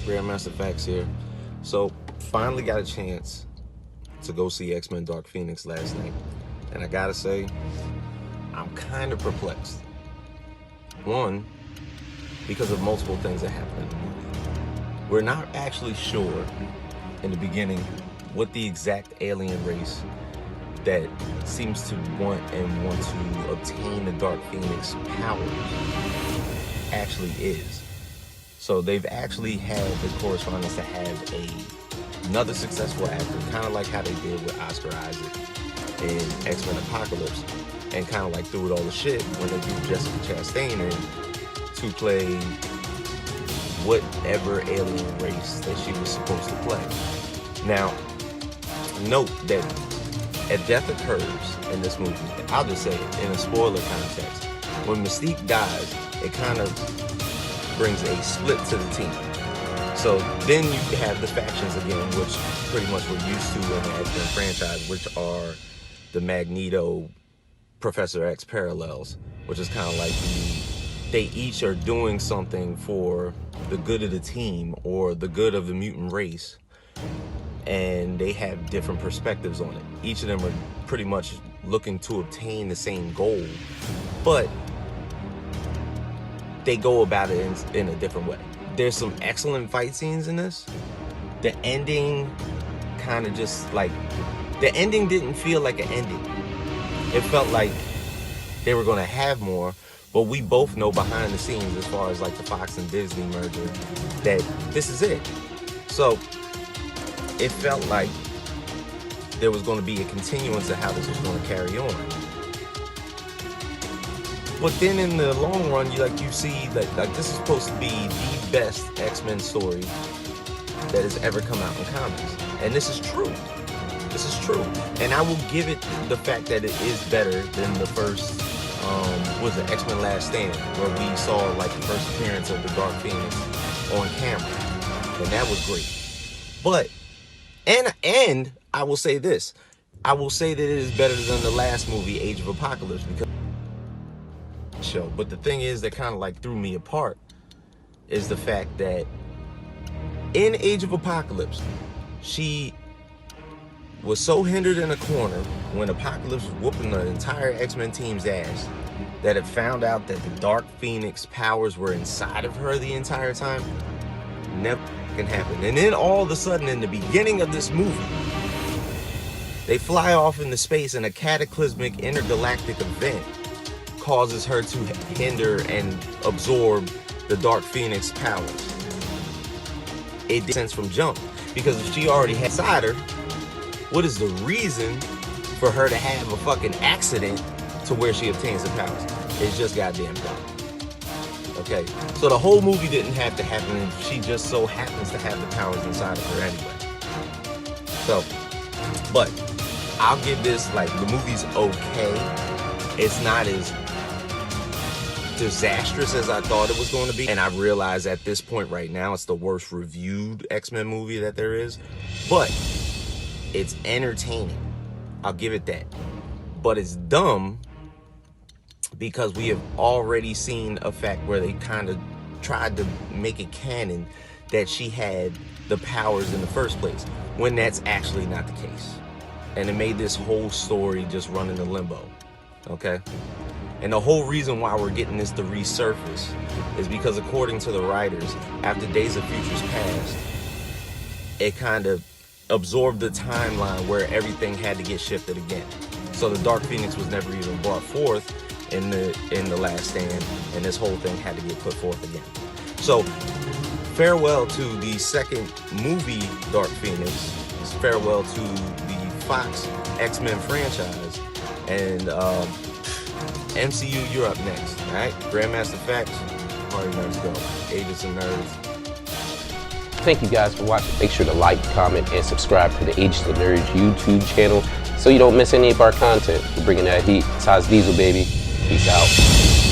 Grandmaster Facts here. So, finally got a chance to go see X-Men Dark Phoenix last night. And I gotta say, I'm kind of perplexed. One, because of multiple things that happened in the movie. We're not actually sure in the beginning what the exact alien race that seems to want to obtain the Dark Phoenix powers actually is. So they've actually had the correspondence to have another successful actor, kind of like how they did with Oscar Isaac in X-Men Apocalypse, and kind of like threw it all the shit when they threw Jessica Chastain in to play whatever alien race that she was supposed to play. Now, note that a death occurs in this movie. I'll just say it in a spoiler context. When Mystique dies, it kind of brings a split to the team. So then you have the factions again, which pretty much we're used to in the X-Men franchise, which are the Magneto, Professor X parallels, which is kind of like they each are doing something for the good of the team or the good of the mutant race, and they have different perspectives on it. Each of them are pretty much looking to obtain the same goal, but they go about it in a different way. There's some excellent fight scenes in this. The ending kind of just like, the ending didn't feel like an ending. It felt like they were going to have more, but we both know behind the scenes, as far as like the Fox and Disney merger, that this is it. So it felt like there was going to be a continuance of how this was going to carry on. But then in the long run, you see that like this is supposed to be the best X-Men story that has ever come out in comics. And this is true. This is true. And I will give it the fact that it is better than the first, was it X-Men Last Stand, where we saw like the first appearance of the Dark Phoenix on camera. And that was great. But, and I will say this. I will say that it is better than the last movie, Age of Apocalypse, because show. But the thing is that kind of like threw me apart is the fact that in Age of Apocalypse, she was so hindered in a corner when Apocalypse was whooping the entire X-Men team's ass that it found out that the Dark Phoenix powers were inside of her the entire time. Never can happen. And then all of a sudden in the beginning of this movie, they fly off into space and a cataclysmic intergalactic event causes her to hinder and absorb the Dark Phoenix powers. It makes sense from jump, because if she already had inside her, what is the reason for her to have a fucking accident to where she obtains the powers? It's just goddamn dumb. Okay, so the whole movie didn't have to happen, and she just so happens to have the powers inside of her anyway. So, but I'll give this, like, the movie's okay. It's not as disastrous as I thought it was going to be, and I realize at this point right now it's the worst reviewed X-Men movie that there is, but it's entertaining. I'll give it that. But it's dumb because we have already seen a fact where they kind of tried to make it canon that she had the powers in the first place, when that's actually not the case. And it made this whole story just run into limbo. Okay? And the whole reason why we're getting this to resurface is because, according to the writers, after Days of Futures Past, it kind of absorbed the timeline where everything had to get shifted again. So the Dark Phoenix was never even brought forth in the Last Stand, and this whole thing had to get put forth again. So farewell to the second movie, Dark Phoenix. Farewell to the Fox X-Men franchise. And MCU, you're up next. All right, Grandmaster Facts, Party Nerds Go. Agents and Nerds. Thank you guys for watching. Make sure to like, comment, and subscribe to the Agents and Nerds YouTube channel so you don't miss any of our content. We're bringing that heat. It's Diesel, baby. Peace out.